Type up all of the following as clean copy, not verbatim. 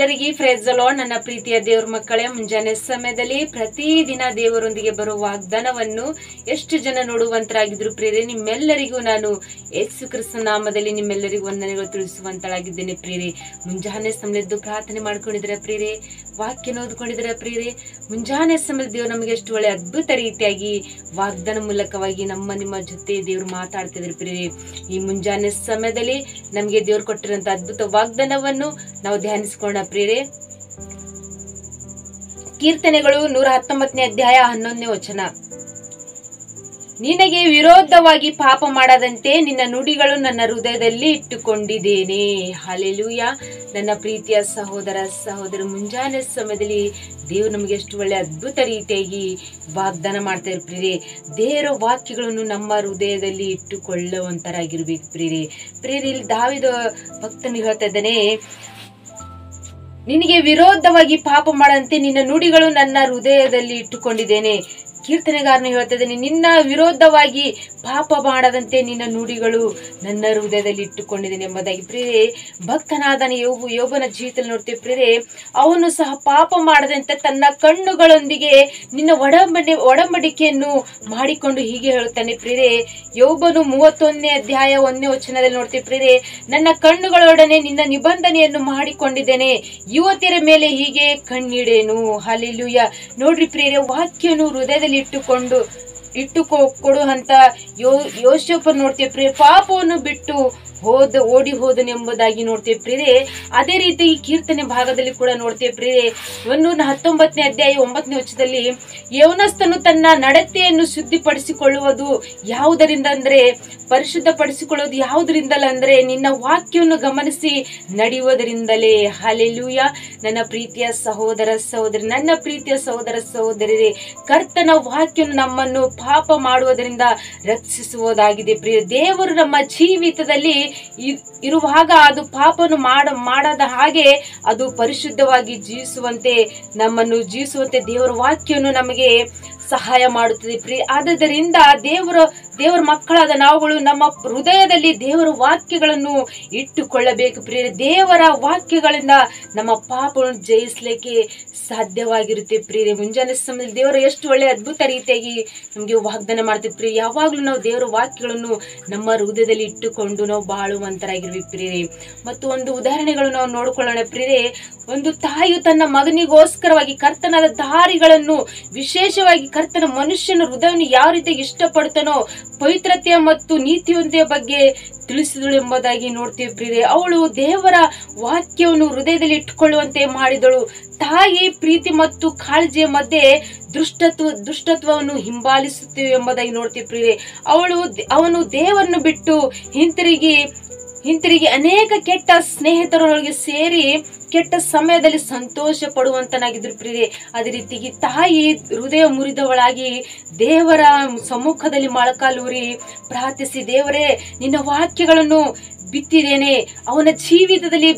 ಎಲ್ಲರಿಗೂ price the lord. ನನ್ನ ಪ್ರೀತಿಯ ದೇವರ ಮಕ್ಕಳೇ, ಮುಂಜಾನೆ ಸಮಯದಲ್ಲಿ ಪ್ರತಿದಿನ ದೇವರೊಂದಿಗೆ ಬರುವ ವಾಗ್ದಾನವನ್ನು ಎಷ್ಟು ಜನ ನೋಡುವಂತರಾಗಿದ್ರು ಪ್ರಿಯರೇ, ನಿಮ್ಮೆಲ್ಲರಿಗೂ ನಾನು ಯೇಸು ಕ್ರಿಸ್ತನ ನಾಮದಲ್ಲಿ ನಿಮ್ಮೆಲ್ಲರಿಗೂ ವಂದನೆಗಳು ತಿಳಿಸುವಂತಳಾಗಿದ್ದೇನೆ ಪ್ರಿಯರೇ. ಮುಂಜಾನೆ ಸಮಯದ್ದು ಪ್ರಾರ್ಥನೆ ಮಾಡ್ಕೊಂಡಿದ್ರೆ ಪ್ರಿಯರೇ, ವಾಕ್ಯ ಓದ್ಕೊಂಡಿದ್ರೆ ಪ್ರಿಯರೇ, ಮುಂಜಾನೆ ಸಮಯದ ದೇವರು ನಮಗೆ ಎಷ್ಟು ಒಳ್ಳೆ ಅದ್ಭುತ ರೀತಿಯಾಗಿ ವಾಗ್ದಾನ ಮೂಲಕವಾಗಿ ನಿಮ್ಮ ಜೊತೆ ದೇವ್ರು ಮಾತಾಡ್ತಿದ್ರು ಪ್ರಿಯರೇ. ಈ ಮುಂಜಾನೆ ಸಮಯದಲ್ಲಿ ನಮಗೆ ದೇವ್ರು ಕೊಟ್ಟಿರುವಂತ ಅದ್ಭುತ ವಾಗ್ದಾನವನ್ನು ನಾವು ಧ್ಯಾನಿಸಿಕೊಂಡ ಪ್ರಿಯರೇ. ಕೀರ್ತನೆಗಳು 119ನೇ ಅಧ್ಯಾಯ 11ನೇ ವಚನ. ನಿನಗೆ ವಿರೋಧವಾಗಿ ಪಾಪ ಮಾಡದಂತೆ ನಿನ್ನ ನುಡಿಗಳು ನನ್ನ ಹೃದಯದಲ್ಲಿ ಇಟ್ಟುಕೊಂಡಿದ್ದೇನೆ. ಹಲ್ಲೆಲೂಯಾ. ನನ್ನ ಪ್ರೀತಿಯ ಸಹೋದರ ಸಹೋದರಿ, ಮುಂಜಾನೆ ಸಮಯದಲ್ಲಿ ದೇವರು ನಮಗೆ ಎಷ್ಟು ಒಳ್ಳೆ ಅದ್ಭುತ ರೀತಿಯಾಗಿ ವಾಗ್ದಾನ ಮಾಡ್ತಾ ಇರ್ತೀರಿ. ದೇವರ ವಾಕ್ಯಗಳನ್ನು ನಮ್ಮ ಹೃದಯದಲ್ಲಿ ಇಟ್ಟುಕೊಳ್ಳುವಂತರಾಗಿರ್ಬೇಕು ಪ್ರಿಯರೇ. ಇಲ್ಲಿ ದಾವೀದ ಭಕ್ತನು ಹೇಳ್ತಾ ಇದ್ದಾನೆ, ನಿನಗೆ ವಿರೋಧವಾಗಿ ಪಾಪ ಮಾಡಂತೆ ನಿನ್ನ ನುಡಿಗಳು ನನ್ನ ಹೃದಯದಲ್ಲಿ ಇಟ್ಟುಕೊಂಡಿದ್ದೇನೆ. ಕೀರ್ತನೆಗಾರನು ಹೇಳ್ತಾ ಇದ್ದಾನೆ, ನಿನ್ನ ವಿರೋಧವಾಗಿ ಪಾಪ ಮಾಡದಂತೆ ನಿನ್ನ ನುಡಿಗಳು ನನ್ನ ಹೃದಯದಲ್ಲಿ ಇಟ್ಟುಕೊಂಡಿದ್ದೇನೆ ಎಂಬುದಾಗಿ. ಪ್ರಿಯರೇ, ಭಕ್ತನಾದ ಯೋಬನ ಜೀವಿತದಲ್ಲಿ ನೋಡ್ತೇವೆ ಪ್ರಿಯರೇ, ಅವನು ಸಹ ಪಾಪ ಮಾಡದಂತೆ ತನ್ನ ಕಣ್ಣುಗಳೊಂದಿಗೆ ನಿನ್ನ ಒಡಂಬಡಿಕೆಯನ್ನು ಮಾಡಿಕೊಂಡು ಹೀಗೆ ಹೇಳುತ್ತಾನೆ ಪ್ರಿಯರೇ. ಯೋಬನು 31ನೇ ಅಧ್ಯಾಯ 1ನೇ ವಚನದಲ್ಲಿ ನೋಡ್ತೇವೆ ಪ್ರಿಯರೇ, ನನ್ನ ಕಣ್ಣುಗಳೊಡನೆ ನಿನ್ನ ನಿಬಂಧನೆಯನ್ನು ಮಾಡಿಕೊಂಡಿದ್ದೇನೆ, ಯುವತಿಯರ ಮೇಲೆ ಹೀಗೆ ಕಣ್ಣಿಡೇನು. ಹಲ್ಲೆಲೂಯಾ. ನೋಡ್ರಿ ಪ್ರಿಯರೇ, ವಾಕ್ಯನು ಹೃದಯದಲ್ಲಿ ಕೊಡುವಂತ ಯೋಸೇಫ್ ನೋಡ್ತೇವೆ ಪ್ರಿಯ, ಪಾಪವನ್ನು ಬಿಟ್ಟು ಓಡಿ ಹೋದನು ಎಂಬುದಾಗಿ ನೋಡ್ತೇವೆ ಪ್ರಿಯರೇ. ಅದೇ ರೀತಿ ಈ ಕೀರ್ತನೆ ಭಾಗದಲ್ಲಿ ಕೂಡ ನೋಡ್ತೇವೆ ಪ್ರಿಯರೇ. 19ನೇ ಅಧ್ಯಾಯ 9ನೇ ವಚನದಲ್ಲಿ, ಯೌವನಸ್ಥನು ತನ್ನ ನಡತೆಯನ್ನು ಶುದ್ಧಿಪಡಿಸಿಕೊಳ್ಳುವುದು ಯಾವುದರಿಂದ ಅಂದ್ರೆ, ಪರಿಶುದ್ಧಪಡಿಸಿಕೊಳ್ಳುವುದು ಯಾವುದರಿಂದಲ್ಲ ಅಂದ್ರೆ ನಿನ್ನ ವಾಕ್ಯವನ್ನು ಗಮನಿಸಿ ನಡೆಯುವುದರಿಂದಲೇ. ಹಲ್ಲೆಲೂಯಾ. ನನ್ನ ಪ್ರೀತಿಯ ಸಹೋದರ ಸಹೋದರರೇ, ಕರ್ತನ ವಾಕ್ಯವನ್ನು ನಮ್ಮನ್ನು ಪಾಪ ಮಾಡುವುದರಿಂದ ರಕ್ಷಿಸುವುದಾಗಿದೆ ಪ್ರಿಯ. ದೇವರು ನಮ್ಮ ಜೀವಿತದಲ್ಲಿ ಇರುವಾಗ ಅದು ಪಾಪವನ್ನು ಮಾಡದ ಹಾಗೆ ಅದು ಪರಿಶುದ್ಧವಾಗಿ ನಮ್ಮನ್ನು ಜೀವಿಸುವಂತೆ ದೇವರ ವಾಕ್ಯವನ್ನು ನಮಗೆ ಸಹಾಯ ಮಾಡುತ್ತದೆ ಪ್ರಿಯ. ಆದ್ದರಿಂದ ದೇವರ ಮಕ್ಕಳಾದ ನಾವುಗಳು ನಮ್ಮ ಹೃದಯದಲ್ಲಿ ದೇವರ ವಾಕ್ಯಗಳನ್ನು ಇಟ್ಟುಕೊಳ್ಳಬೇಕು ಪ್ರಿಯ. ದೇವರ ವಾಕ್ಯಗಳಿಂದ ನಮ್ಮ ಪಾಪವನ್ನು ಜಯಿಸಲಿಕ್ಕೆ ಸಾಧ್ಯವಾಗಿರುತ್ತೆ ಪ್ರಿಯರೇ. ಮುಂಜಾನೆ ಸಮಯದಲ್ಲಿ ದೇವರು ಎಷ್ಟು ಒಳ್ಳೆ ಅದ್ಭುತ ರೀತಿಯಾಗಿ ನಮಗೆ ವಾಗ್ದಾನ ಮಾಡ್ತೀವಿ ಪ್ರಿಯ. ಯಾವಾಗ್ಲೂ ನಾವು ದೇವರ ವಾಕ್ಯಗಳನ್ನು ನಮ್ಮ ಹೃದಯದಲ್ಲಿ ಇಟ್ಟುಕೊಂಡು ನಾವು ಬಾಳುವಂತರಾಗಿರ್ಬೇಕು ಪ್ರಿಯರೇ. ಮತ್ತು ಒಂದು ಉದಾಹರಣೆಗಳು ನಾವು ನೋಡಿಕೊಳ್ಳೋಣ ಪ್ರಿಯರೇ. ಒಂದು ತಾಯಿಯು ತನ್ನ ಮಗನಿಗೋಸ್ಕರವಾಗಿ ಕರ್ತನಾದ ದಾರಿಗಳನ್ನು, ವಿಶೇಷವಾಗಿ ಕರ್ತನ ಮನುಷ್ಯನ ಹೃದಯವನ್ನು ಯಾವ ರೀತಿಯಾಗಿ ಇಷ್ಟಪಡ್ತಾನೋ ಪವಿತ್ರತೆಯ ಮತ್ತು ನೀತಿವಂತೆಯ ಬಗ್ಗೆ ತಿಳಿಸಿದಳು ಎಂಬುದಾಗಿ ನೋಡ್ತೀವಿ ಪ್ರಿಯರೇ. ಅವಳು ದೇವರ ವಾಕ್ಯವನ್ನು ಹೃದಯದಲ್ಲಿ ಇಟ್ಟುಕೊಳ್ಳುವಂತೆ ಮಾಡಿದಳು. ತಾಯಿ ಪ್ರೀತಿ ಮತ್ತು ಕಾಳಜಿಯ ಮಧ್ಯೆ ದುಷ್ಟತ್ವವನ್ನು ಹಿಂಬಾಲಿಸುತ್ತೇವೆ ಎಂಬುದಾಗಿ ನೋಡ್ತೀವಿ ಪ್ರಿಯರೇ. ಅವನು ದೇವರನ್ನು ಬಿಟ್ಟು ಹಿಂತಿರುಗಿ ಅನೇಕ ಕೆಟ್ಟ ಸ್ನೇಹಿತರೊಳಗೆ ಸೇರಿ ಕೆಟ್ಟ ಸಮಯದಲ್ಲಿ ಸಂತೋಷ ಪಡುವಂತನಾಗಿದ್ರು ಪ್ರಿಯರೇ. ಅದೇ ರೀತಿಗೆ ತಾಯಿ ಹೃದಯ ಮುರಿದವಳಾಗಿ ದೇವರ ಸಮ್ಮುಖದಲ್ಲಿ ಮೊಳಕಾಲೂರಿ ಪ್ರಾರ್ಥಿಸಿ, ದೇವರೇ ನಿನ್ನ ವಾಕ್ಯಗಳನ್ನು ಬಿತ್ತಿದ್ದೇನೆ, ಅವನ ಜೀವಿತದಲ್ಲಿ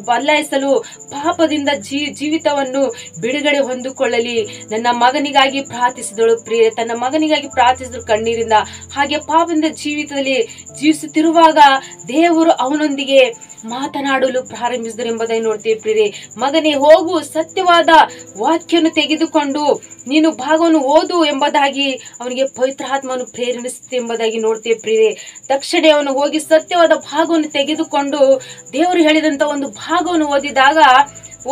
ಬದಲಾಯಿಸಲು ಪಾಪದಿಂದ ಜೀವಿತವನ್ನು ಬಿಡುಗಡೆ ಹೊಂದಿಕೊಳ್ಳಲಿ. ನನ್ನ ಮಗನಿಗಾಗಿ ಪ್ರಾರ್ಥಿಸಿದಳು ಪ್ರಿಯೆ. ತನ್ನ ಮಗನಿಗಾಗಿ ಪ್ರಾರ್ಥಿಸಿದಳು ಕಣ್ಣೀರಿಂದ. ಹಾಗೆ ಪಾಪದಿಂದ ಜೀವಿತದಲ್ಲಿ ಜೀವಿಸುತ್ತಿರುವಾಗ ದೇವರು ಅವನೊಂದಿಗೆ ಮಾತನಾಡಲು ಪ್ರಾರಂಭಿಸಿದರು ಎಂಬುದಾಗಿ ನೋಡ್ತೇವೆ ಪ್ರಿಯರೇ. ಮಗನೇ, ಹೋಗು, ಸತ್ಯವಾದ ವಾಕ್ಯವನ್ನು ತೆಗೆದುಕೊಂಡು ನೀನು ಭಾಗವನ್ನು ಓದು ಎಂಬುದಾಗಿ ಅವನಿಗೆ ಪವಿತ್ರಾತ್ಮವನ್ನು ಪ್ರೇರೇಪಿಸುತ್ತೆ ಎಂಬುದಾಗಿ ನೋಡ್ತೇವೆ ಪ್ರಿಯರೇ. ತಕ್ಷಣ ಅವನು ಹೋಗಿ ಸತ್ಯವಾದ ಭಾಗವನ್ನು ತೆಗೆದುಕೊಂಡು ದೇವರು ಹೇಳಿದಂತ ಒಂದು ಭಾಗವನ್ನು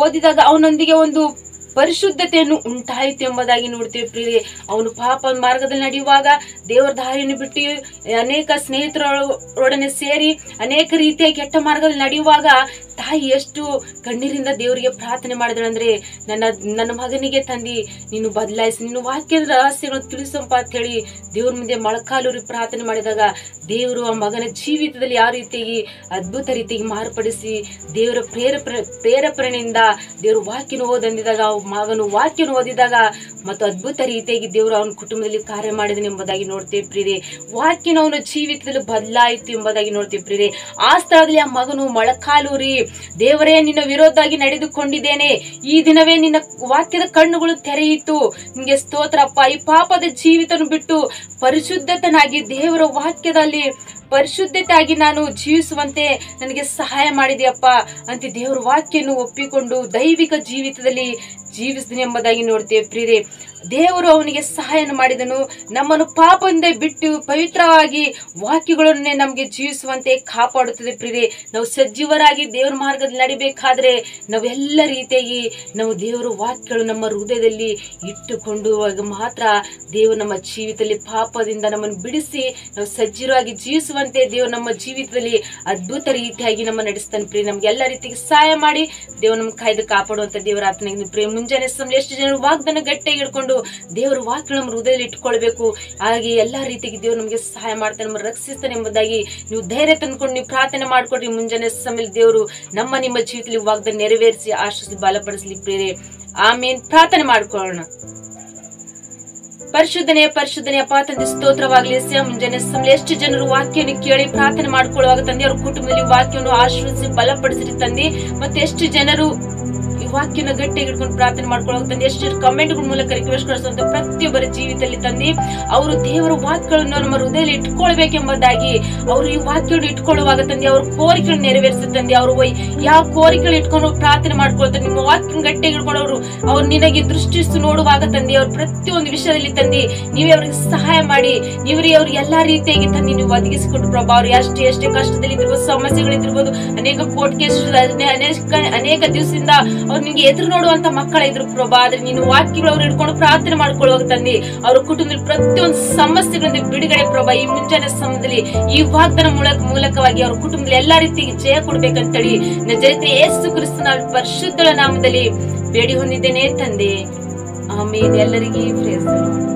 ಓದಿದಾಗ ಅವನೊಂದಿಗೆ ಒಂದು ಪರಿಶುದ್ಧತೆಯನ್ನು ಉಂಟಾಯಿತು ಎಂಬುದಾಗಿ ನೋಡ್ತೇವೆ ಪ್ರಿಯರೇ. ಅವನು ಪಾಪ ಮಾರ್ಗದಲ್ಲಿ ನಡೆಯುವಾಗ ದೇವರ ದಾರಿಯನ್ನು ಬಿಟ್ಟು ಅನೇಕ ಸ್ನೇಹಿತರೊಡನೆ ಸೇರಿ ಅನೇಕ ರೀತಿಯ ಕೆಟ್ಟ ಮಾರ್ಗದಲ್ಲಿ ನಡೆಯುವಾಗ ತಾಯಿ ಎಷ್ಟು ಕಣ್ಣೀರಿಂದ ದೇವರಿಗೆ ಪ್ರಾರ್ಥನೆ ಮಾಡಿದಳು ಅಂದ್ರೆ, ನನ್ನ ಮಗನಿಗೆ ತಂದಿ ನೀನು ಬದಲಾಯಿಸಿ, ನಿನ್ನ ವಾಕ್ಯದ ರಹಸ್ಯಗಳನ್ನು ತಿಳಿಸಪ್ಪ ಅಂತ ಹೇಳಿ ದೇವ್ರ ಮುಂದೆ ಮೊಳಕಾಲೂರಿ ಪ್ರಾರ್ಥನೆ ಮಾಡಿದಾಗ ದೇವರು ಆ ಮಗನ ಜೀವಿತದಲ್ಲಿ ಯಾವ ರೀತಿಯಾಗಿ ಅದ್ಭುತ ರೀತಿಯಾಗಿ ಮಾರ್ಪಡಿಸಿ ದೇವರ ಪ್ರೇರೇಪಣೆಯಿಂದ ದೇವರ ವಾಕ್ಯನ ಓದಂದಿದಾಗ ಮಗನು ವಾಕ್ಯನ ಓದಿದಾಗ ಮತ್ತು ಅದ್ಭುತ ರೀತಿಯಾಗಿ ದೇವರು ಅವನ ಕುಟುಂಬದಲ್ಲಿ ಕಾರ್ಯ ಮಾಡಿದನು ಎಂಬುದಾಗಿ ನೋಡ್ತೇವೆ ಪ್ರಿಯರೇ. ವಾಕ್ಯನ ಅವನ ಜೀವಿತದಲ್ಲಿ ಬದಲಾಯಿತು ಎಂಬುದಾಗಿ ನೋಡ್ತೇವೆ ಪ್ರಿಯರೇ. ಆ ಸ್ಥಳದಲ್ಲಿ ಆ ಮಗನು ಮೊಳಕಾಲೂರಿ, ದೇವರೇ ನಿನ್ನ ವಿರೋಧವಾಗಿ ನಡೆದುಕೊಂಡಿದ್ದೇನೆ, ಈ ದಿನವೇ ನಿನ್ನ ವಾಕ್ಯದ ಕಣ್ಣುಗಳು ತೆರೆಯಿತು, ನಿಮಗೆ ಸ್ತೋತ್ರಪ್ಪ. ಈ ಪಾಪದ ಜೀವಿತವನ್ನು ಬಿಟ್ಟು ಪರಿಶುದ್ಧತನಾಗಿ ದೇವರ ವಾಕ್ಯದಲ್ಲಿ ಪರಿಶುದ್ಧತೆಯಾಗಿ ನಾನು ಜೀವಿಸುವಂತೆ ನನಗೆ ಸಹಾಯ ಮಾಡಿದೆಯಪ್ಪ ಅಂತ ದೇವರ ವಾಕ್ಯವನ್ನು ಒಪ್ಪಿಕೊಂಡು ದೈವಿಕ ಜೀವಿತದಲ್ಲಿ ಜೀವಿಸ್ತೀನಿ ಎಂಬುದಾಗಿ ನೋಡ್ತೇವೆ ಪ್ರಿಯರೇ. ದೇವರು ಅವನಿಗೆ ಸಹಾಯನ ಮಾಡಿದನು. ನಮ್ಮನ್ನು ಪಾಪದಿಂದ ಬಿಟ್ಟು ಪವಿತ್ರವಾಗಿ ವಾಕ್ಯಗಳನ್ನೇ ನಮಗೆ ಜೀವಿಸುವಂತೆ ಕಾಪಾಡುತ್ತದೆ ಪ್ರಿಯರೇ. ನಾವು ಸಜೀವರಾಗಿ ದೇವರ ಮಾರ್ಗದಲ್ಲಿ ನಡಿಬೇಕಾದ್ರೆ ನಾವೆಲ್ಲ ರೀತಿಯಾಗಿ ನಾವು ದೇವರ ವಾಕ್ಯಗಳು ನಮ್ಮ ಹೃದಯದಲ್ಲಿ ಇಟ್ಟುಕೊಂಡು ಮಾತ್ರ ದೇವರು ನಮ್ಮ ಜೀವಿತದಲ್ಲಿ ಪಾಪದಿಂದ ನಮ್ಮನ್ನು ಬಿಡಿಸಿ ನಾವು ಸಜೀವರಾಗಿ ಜೀವಿಸುವಂತೆ ದೇವರು ನಮ್ಮ ಜೀವಿತದಲ್ಲಿ ಅದ್ಭುತ ರೀತಿಯಾಗಿ ನಮ್ಮ ನಡೆಸ್ತಾನೆ ಪ್ರಿಯ. ನಮ್ಗೆ ಎಲ್ಲ ರೀತಿಗೆ ಸಹಾಯ ಮಾಡಿ ದೇವರು ನಮ್ಗೆ ಕಾಯ್ದು ಕಾಪಾಡುವಂತ ದೇವರ ಆತನಿಗೆ ಪ್ರಿಯ. ಮುಂಜಾನೆ ಸಮಯ ಎಷ್ಟು ಜನರು ವಾಗ್ದಾನ ಗಟ್ಟಿಯಾಗಿ ಹಿಡ್ಕೊಂಡು ದೇವರ ವಾಕ್ಯ ನಮ್ಮ ಹೃದಯದಲ್ಲಿ ಇಟ್ಕೊಳ್ಬೇಕು. ಹಾಗೆ ಎಲ್ಲಾ ರೀತಿಗೆ ದೇವರು ನಮಗೆ ಸಹಾಯ ಮಾಡ್ತಾನೆ, ನಮ್ಮನ್ನು ರಕ್ಷಿಸ್ತಾನೆ ಎಂಬುದಾಗಿ ನೀವು ಧೈರ್ಯ ತಂದ್ಕೊಂಡು ನೀವು ಪ್ರಾರ್ಥನೆ ಮಾಡ್ಕೊಡ್ರಿ. ಮುಂಜಾನೆ ಸಮಯದಲ್ಲಿ ದೇವರು ನಿಮ್ಮ ಜೀವಿತದಲ್ಲಿ ವಾಗ್ದಾನ ನೆರವೇರಿಸಿ ಆಶಿಸಿ ಬಲಪಡಿಸಲಿ ಪ್ರಿಯರೇ. ಆಮೇನ್. ಪ್ರಾರ್ಥನೆ ಮಾಡ್ಕೊಳ್ಳೋಣ. ಪರಿಶುದ್ಧನೇ ಅಪ್ಪ ತಂದೆ ಸ್ತೋತ್ರವಾಗಲಿ. ಮುಂಜಾನೆ ಸಮಯ ಎಷ್ಟು ಜನರು ವಾಕ್ಯವನ್ನು ಕೇಳಿ ಪ್ರಾರ್ಥನೆ ಮಾಡ್ಕೊಳ್ಳುವಾಗ ತಂದೆ ಅವ್ರ ಕುಟುಂಬದಲ್ಲಿ ವಾಕ್ಯವನ್ನು ಆಶೀರ್ವದಿಸಿ ಬಲಪಡಿಸಿರಿ ತಂದೆ. ಮತ್ತೆ ಎಷ್ಟು ಜನರು ಈ ವಾಕ್ಯನ ಗಟ್ಟಿಯಾಗಿ ಹಿಡ್ಕೊಂಡು ಪ್ರಾರ್ಥನೆ ಮಾಡ್ಕೊಳ್ಳುವಾಗ ತಂದೆ ಎಷ್ಟು ಕಮೆಂಟ್ಗಳ ಮೂಲಕ ರಿಕ್ವೆಸ್ಟ್ ಕಳಿಸುವಂತ ಪ್ರತಿಯೊಬ್ಬರ ಜೀವಿತದಲ್ಲಿ ತಂದೆ ಅವರು ದೇವರ ವಾಕ್ಯಗಳನ್ನು ನಮ್ಮ ಹೃದಯದಲ್ಲಿ ಇಟ್ಕೊಳ್ಬೇಕೆಂಬುದಾಗಿ ಅವರು ಈ ವಾಕ್ಯವನ್ನು ಇಟ್ಕೊಳ್ಳುವಾಗ ತಂದೆ ಅವ್ರ ಕೋರಿಕೆಗಳನ್ನು ನೆರವೇರಿಸ ತಂದೆ. ಅವರು ಯಾವ ಕೋರಿಕೆಗಳು ಇಟ್ಕೊಂಡು ಪ್ರಾರ್ಥನೆ ಮಾಡ್ಕೊಳ್ತಾರೆ ನಿಮ್ಮ ವಾಕ್ಯ ಗಟ್ಟಿಯಾಗಿ ಹಿಡ್ಕೊಂಡು ಅವ್ರು ನಿನಗೆ ದೃಷ್ಟಿಸಿ ನೋಡುವಾಗ ತಂದೆ ಅವ್ರ ಪ್ರತಿಯೊಂದು ವಿಷಯದಲ್ಲಿ ತಂದೆ ನೀವೇ ಅವ್ರಿಗೆ ಸಹಾಯ ಮಾಡಿ ನೀವೇ ಅವ್ರಿಗೆ ಎಲ್ಲಾ ರೀತಿಯಾಗಿ ತಂದೆ ನೀವು ಒದಗಿಸಿಕೊಟ್ಟು ಪ್ರಭಾ. ಅವ್ರು ಎಷ್ಟೇ ಕಷ್ಟದಲ್ಲಿ ಇದ್ದಿರ್ಬೋದು, ಸಮಸ್ಯೆಗಳಿದ್ದಿರ್ಬೋದು, ಅನೇಕ ಕೋರ್ಟ್ ಕೇಸ್ ಅನೇಕ ದಿವಸದಿಂದ ಅವ್ರು ನಿಮ್ಗೆ ಎದುರು ನೋಡುವಂತ ಮಕ್ಕಳ ಇದ್ರು ಪ್ರಭಾ. ಆದ್ರೆ ನೀನು ವಾಕ್ಯಗಳು ಅವ್ರು ಹಿಡ್ಕೊಂಡು ಪ್ರಾರ್ಥನೆ ಮಾಡ್ಕೊಳ್ಳುವಾಗ ತಂದೆ ಅವ್ರ ಕುಟುಂಬದಲ್ಲಿ ಪ್ರತಿಯೊಂದು ಸಮಸ್ಯೆಗಳಿಂದ ಬಿಡುಗಡೆ ಪ್ರಭಾ. ಈ ಮುಂಜಾನೆ ಸಮಯದಲ್ಲಿ ಈ ವಾಗ್ದಾನ ಮೂಲಕವಾಗಿ ಅವ್ರ ಕುಟುಂಬದಲ್ಲಿ ಎಲ್ಲಾ ರೀತಿಗೆ ಜಯ ಕೊಡ್ಬೇಕಂತೇಳಿ ನಜರೇತಿನ ಯೇಸು ಕ್ರಿಸ್ತನ ಪರಿಶುದ್ಧಳ ನಾಮದಲ್ಲಿ ಬೇಡಿ ಹೊಂದಿದ್ದೇನೆ ತಂದೆ. ಆಮೇಲೆ ಎಲ್ಲರಿಗೆ ಪ್ರೇಸ್ ದಿ ಲಾರ್ಡ್.